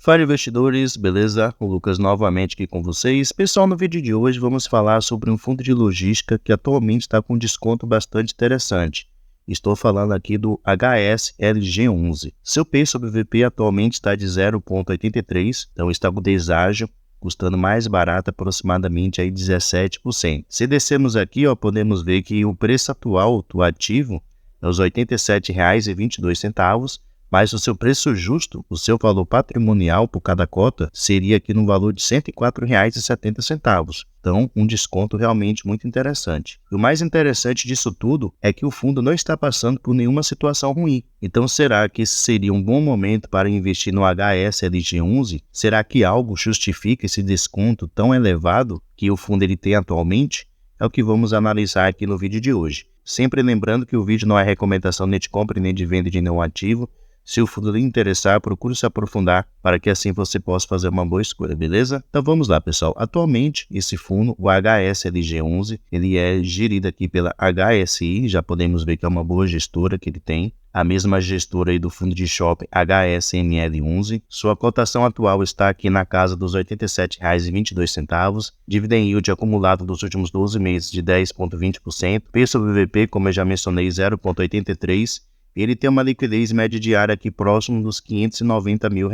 Fala investidores, beleza? O Lucas novamente aqui com vocês. Pessoal, no vídeo de hoje vamos falar sobre um fundo de logística que atualmente está com um desconto bastante interessante. Estou falando aqui do HSLG11. Seu P sobre VP atualmente está de 0,83, então está com deságio, custando mais barato aproximadamente aí 17%. Se descermos aqui, podemos ver que o preço atual do ativo é os R$ 87,22, mas o seu preço justo, o seu valor patrimonial por cada cota, seria aqui no valor de R$ 104,70. Então, um desconto realmente muito interessante. E o mais interessante disso tudo é que o fundo não está passando por nenhuma situação ruim. Então, será que esse seria um bom momento para investir no HSLG11? Será que algo justifica esse desconto tão elevado que o fundo tem atualmente? É o que vamos analisar aqui no vídeo de hoje. Sempre lembrando que o vídeo não é recomendação nem de compra nem de venda de nenhum ativo. Se o fundo lhe interessar, procure se aprofundar para que assim você possa fazer uma boa escolha, beleza? Então vamos lá, pessoal. Atualmente, esse fundo, o HSLG11, ele é gerido aqui pela HSI, já podemos ver que é uma boa gestora que ele tem. A mesma gestora aí do fundo de shopping HSML11. Sua cotação atual está aqui na casa dos R$ 87,22. Dividend yield acumulado dos últimos 12 meses de 10,20%. P sobre VP, como eu já mencionei, 0,83%. Ele tem uma liquidez média diária aqui próximo dos R$ 590 mil.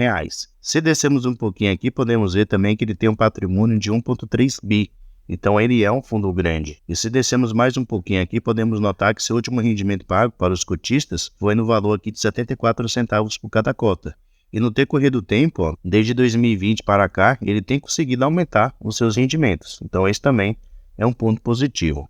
Se descermos um pouquinho aqui, podemos ver também que ele tem um patrimônio de 1,3 bi. Então ele é um fundo grande. E se descermos mais um pouquinho aqui, podemos notar que seu último rendimento pago para os cotistas foi no valor aqui de 74 centavos por cada cota. E no decorrer do tempo, desde 2020 para cá, ele tem conseguido aumentar os seus rendimentos. Então esse também é um ponto positivo.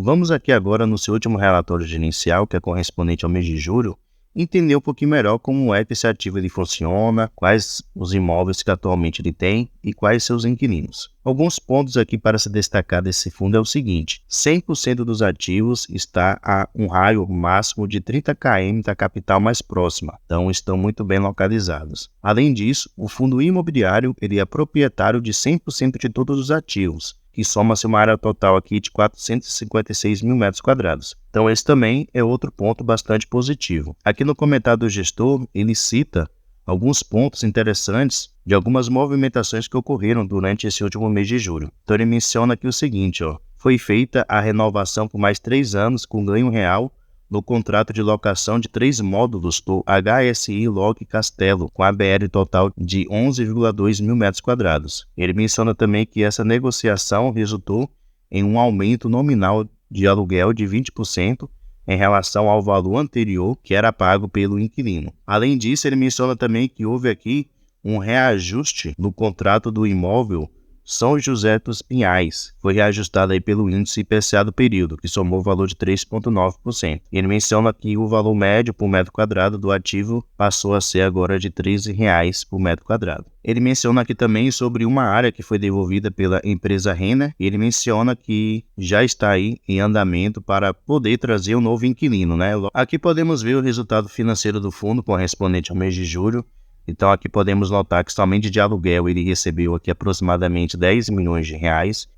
Vamos aqui agora no seu último relatório gerencial, que é correspondente ao mês de julho, entender um pouquinho melhor como é que esse ativo ele funciona, quais os imóveis que atualmente ele tem e quais seus inquilinos. Alguns pontos aqui para se destacar desse fundo é o seguinte: 100% dos ativos está a um raio máximo de 30 km da capital mais próxima, então estão muito bem localizados. Além disso, o fundo imobiliário ele é proprietário de 100% de todos os ativos, que soma-se uma área total aqui de 456 mil metros quadrados. Então esse também é outro ponto bastante positivo. Aqui no comentário do gestor, ele cita alguns pontos interessantes de algumas movimentações que ocorreram durante esse último mês de julho. Então ele menciona aqui o seguinte, foi feita a renovação por mais 3 anos com ganho real no contrato de locação de 3 módulos do HSI Log Castelo, com ABL total de 11,2 mil metros quadrados. Ele menciona também que essa negociação resultou em um aumento nominal de aluguel de 20% em relação ao valor anterior que era pago pelo inquilino. Além disso, ele menciona também que houve aqui um reajuste no contrato do imóvel São José dos Pinhais, foi reajustado aí pelo índice IPCA do período, que somou o valor de 3,9%. Ele menciona que o valor médio por metro quadrado do ativo passou a ser agora de R$ 13,00 por metro quadrado. Ele menciona aqui também sobre uma área que foi devolvida pela empresa Renner. Ele menciona que já está aí em andamento para poder trazer um novo inquilino, né? Aqui podemos ver o resultado financeiro do fundo correspondente ao mês de julho. Então aqui podemos notar que somente de aluguel ele recebeu aqui aproximadamente R$ 10 milhões,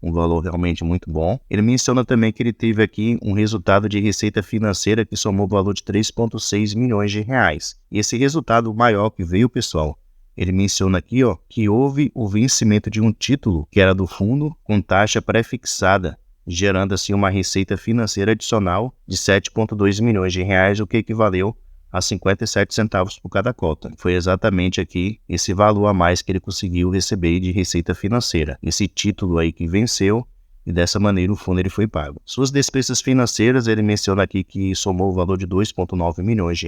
um valor realmente muito bom. Ele menciona também que ele teve aqui um resultado de receita financeira que somou o valor de R$ 3,6 milhões. E esse resultado maior que veio, pessoal, ele menciona aqui que houve o vencimento de um título que era do fundo com taxa pré-fixada, gerando assim uma receita financeira adicional de R$ 7,2 milhões, o que equivaleu a 57 centavos por cada cota. Foi exatamente aqui esse valor a mais que ele conseguiu receber de receita financeira. Esse título aí que venceu e dessa maneira o fundo ele foi pago. Suas despesas financeiras, ele menciona aqui que somou o valor de R$ 2,9 milhões.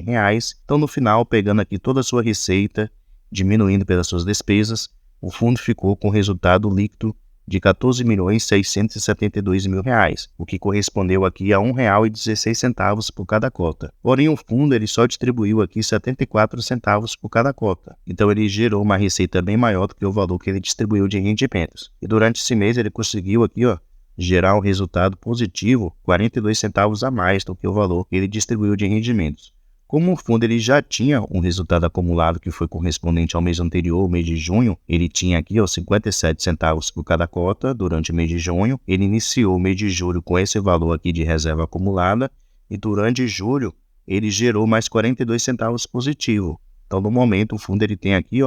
Então no final, pegando aqui toda a sua receita, diminuindo pelas suas despesas, o fundo ficou com resultado líquido de R$ 14.672.000, o que correspondeu aqui a R$ 1,16 por cada cota. Porém, o fundo ele só distribuiu aqui 74 centavos por cada cota. Então, ele gerou uma receita bem maior do que o valor que ele distribuiu de rendimentos. E durante esse mês, ele conseguiu aqui, gerar um resultado positivo, 42 centavos a mais do que o valor que ele distribuiu de rendimentos. Como o fundo ele já tinha um resultado acumulado que foi correspondente ao mês anterior, o mês de junho, ele tinha aqui 57 centavos por cada cota durante o mês de junho. Ele iniciou o mês de julho com esse valor aqui de reserva acumulada e durante julho ele gerou mais 42 centavos positivo. Então no momento o fundo ele tem aqui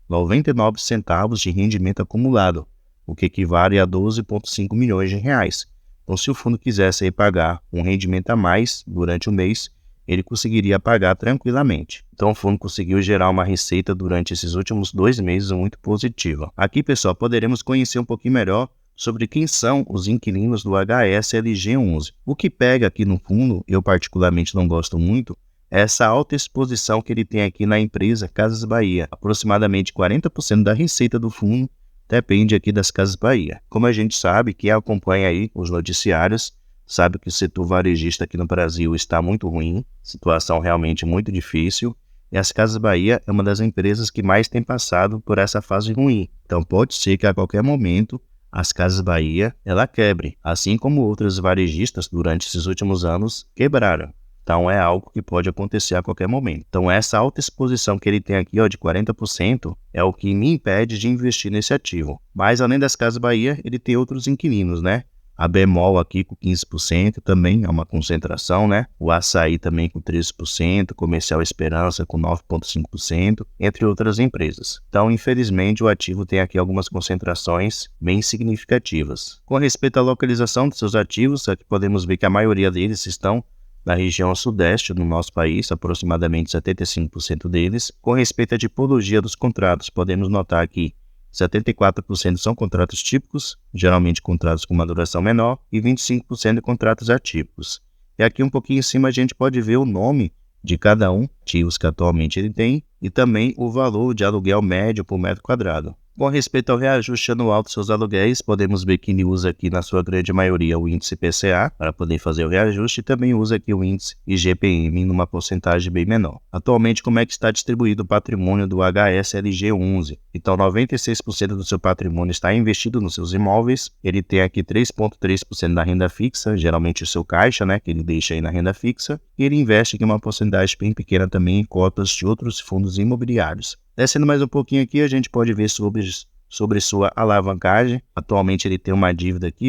99 centavos de rendimento acumulado, o que equivale a 12,5 milhões de reais. Então, se o fundo quisesse aí pagar um rendimento a mais durante o mês, ele conseguiria pagar tranquilamente. Então, o fundo conseguiu gerar uma receita durante esses últimos 2 meses muito positiva. Aqui, pessoal, poderemos conhecer um pouquinho melhor sobre quem são os inquilinos do HSLG11. O que pega aqui no fundo, eu particularmente não gosto muito, é essa alta exposição que ele tem aqui na empresa Casas Bahia. Aproximadamente 40% da receita do fundo depende aqui das Casas Bahia. Como a gente sabe, quem acompanha aí os noticiários, sabe que o setor varejista aqui no Brasil está muito ruim, situação realmente muito difícil, e as Casas Bahia é uma das empresas que mais tem passado por essa fase ruim. Então pode ser que a qualquer momento as Casas Bahia ela quebre, assim como outras varejistas durante esses últimos anos quebraram. Então é algo que pode acontecer a qualquer momento. Então essa alta exposição que ele tem aqui de 40% é o que me impede de investir nesse ativo. Mas além das Casas Bahia, ele tem outros inquilinos, né? A Bemol aqui com 15% também é uma concentração, né? O Açaí também com 13%, Comercial Esperança com 9,5%, entre outras empresas. Então, infelizmente, o ativo tem aqui algumas concentrações bem significativas. Com respeito à localização de seus ativos, aqui podemos ver que a maioria deles estão na região sudeste do nosso país, aproximadamente 75% deles. Com respeito à tipologia dos contratos, podemos notar que 74% são contratos típicos, geralmente contratos com uma duração menor, e 25% de contratos atípicos. E aqui um pouquinho em cima a gente pode ver o nome de cada um, ativos que atualmente ele tem, e também o valor de aluguel médio por metro quadrado. Com respeito ao reajuste anual dos seus aluguéis, podemos ver que ele usa aqui na sua grande maioria o índice IPCA para poder fazer o reajuste e também usa aqui o índice IGPM numa porcentagem bem menor. Atualmente, como é que está distribuído o patrimônio do HSLG11? Então, 96% do seu patrimônio está investido nos seus imóveis. Ele tem aqui 3,3% da renda fixa, geralmente o seu caixa, né, que ele deixa aí na renda fixa. E ele investe aqui uma porcentagem bem pequena também em cotas de outros fundos imobiliários. Descendo mais um pouquinho aqui, a gente pode ver sobre sua alavancagem. Atualmente ele tem uma dívida aqui,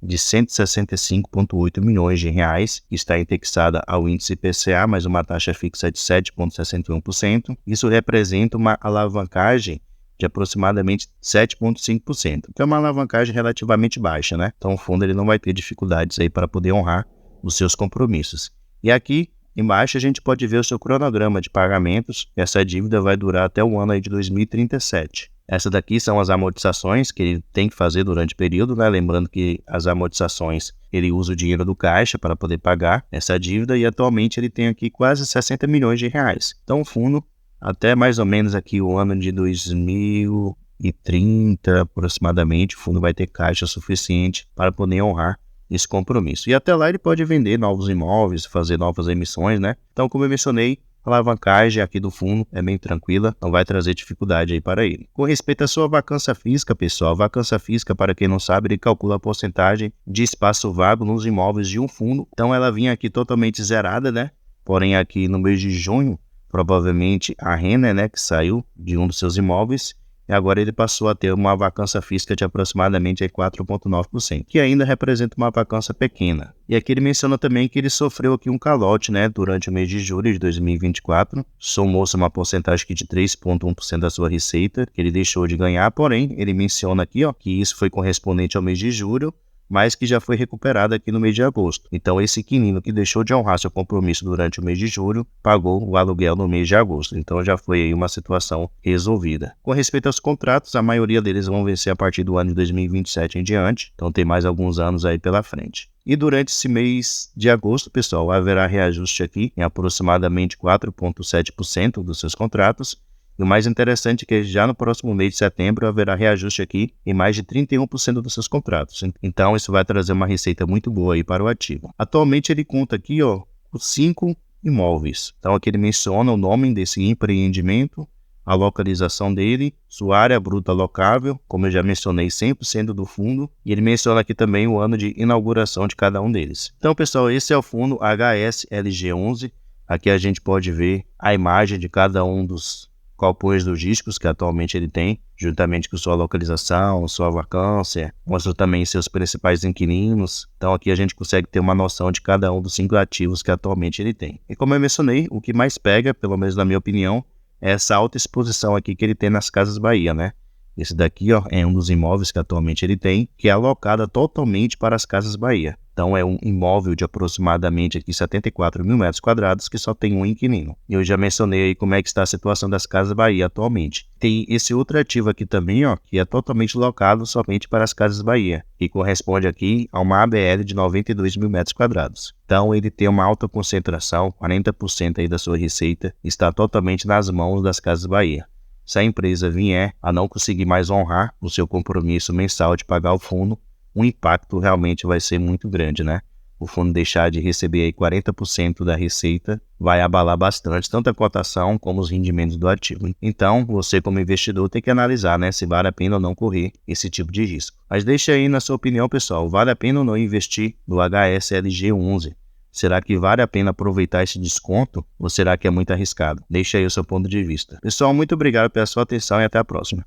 de 165,8 milhões de reais, que está indexada ao índice IPCA, mais uma taxa fixa de 7,61%. Isso representa uma alavancagem de aproximadamente 7,5%, que é uma alavancagem relativamente baixa, né? Então o fundo ele não vai ter dificuldades aí para poder honrar os seus compromissos. E aqui embaixo a gente pode ver o seu cronograma de pagamentos. Essa dívida vai durar até o ano aí de 2037. Essa daqui são as amortizações que ele tem que fazer durante o período, né? Lembrando que as amortizações, ele usa o dinheiro do caixa para poder pagar essa dívida e atualmente ele tem aqui quase 60 milhões de reais. Então o fundo, até mais ou menos aqui o ano de 2030 aproximadamente, o fundo vai ter caixa suficiente para poder honrar esse compromisso. E até lá ele pode vender novos imóveis, fazer novas emissões, né? Então, como eu mencionei, a alavancagem aqui do fundo é bem tranquila, não vai trazer dificuldade aí para ele. Com respeito à sua vacância física, pessoal, a vacância física, para quem não sabe, ele calcula a porcentagem de espaço vago nos imóveis de um fundo. Então, ela vinha aqui totalmente zerada, né? Porém, aqui no mês de junho, provavelmente a Renner, né, que saiu de um dos seus imóveis, e agora ele passou a ter uma vacância física de aproximadamente 4,9%, que ainda representa uma vacância pequena. E aqui ele menciona também que ele sofreu aqui um calote, né, durante o mês de julho de 2024, somou-se uma porcentagem aqui de 3,1% da sua receita, que ele deixou de ganhar, porém, ele menciona aqui, que isso foi correspondente ao mês de julho, mas que já foi recuperado aqui no mês de agosto. Então, esse inquilino que deixou de honrar seu compromisso durante o mês de julho, pagou o aluguel no mês de agosto. Então, já foi aí uma situação resolvida. Com respeito aos contratos, a maioria deles vão vencer a partir do ano de 2027 em diante. Então, tem mais alguns anos aí pela frente. E durante esse mês de agosto, pessoal, haverá reajuste aqui em aproximadamente 4,7% dos seus contratos. E o mais interessante é que já no próximo mês de setembro haverá reajuste aqui em mais de 31% dos seus contratos. Então isso vai trazer uma receita muito boa aí para o ativo. Atualmente ele conta aqui com 5 imóveis. Então aqui ele menciona o nome desse empreendimento, a localização dele, sua área bruta locável, como eu já mencionei, 100% do fundo. E ele menciona aqui também o ano de inauguração de cada um deles. Então pessoal, esse é o fundo HSLG11. Aqui a gente pode ver a imagem de cada um dos galpões logísticos que atualmente ele tem, juntamente com sua localização, sua vacância, mostra também seus principais inquilinos. Então aqui a gente consegue ter uma noção de cada um dos 5 ativos que atualmente ele tem. E como eu mencionei, o que mais pega, pelo menos na minha opinião, é essa alta exposição aqui que ele tem nas Casas Bahia, né? Esse daqui, ó, é um dos imóveis que atualmente ele tem, que é alocado totalmente para as Casas Bahia. Então é um imóvel de aproximadamente aqui 74 mil metros quadrados que só tem um inquilino. Eu já mencionei aí como é que está a situação das Casas Bahia atualmente. Tem esse outro ativo aqui também, ó, que é totalmente locado somente para as Casas Bahia, que corresponde aqui a uma ABL de 92 mil metros quadrados. Então ele tem uma alta concentração, 40% aí da sua receita está totalmente nas mãos das Casas Bahia. Se a empresa vier a não conseguir mais honrar o seu compromisso mensal de pagar o fundo, o impacto realmente vai ser muito grande, né? O fundo deixar de receber aí 40% da receita vai abalar bastante tanto a cotação como os rendimentos do ativo. Então, você como investidor tem que analisar, né, se vale a pena ou não correr esse tipo de risco. Mas deixa aí na sua opinião, pessoal, vale a pena ou não investir no HSLG11? Será que vale a pena aproveitar esse desconto ou será que é muito arriscado? Deixa aí o seu ponto de vista. Pessoal, muito obrigado pela sua atenção e até a próxima.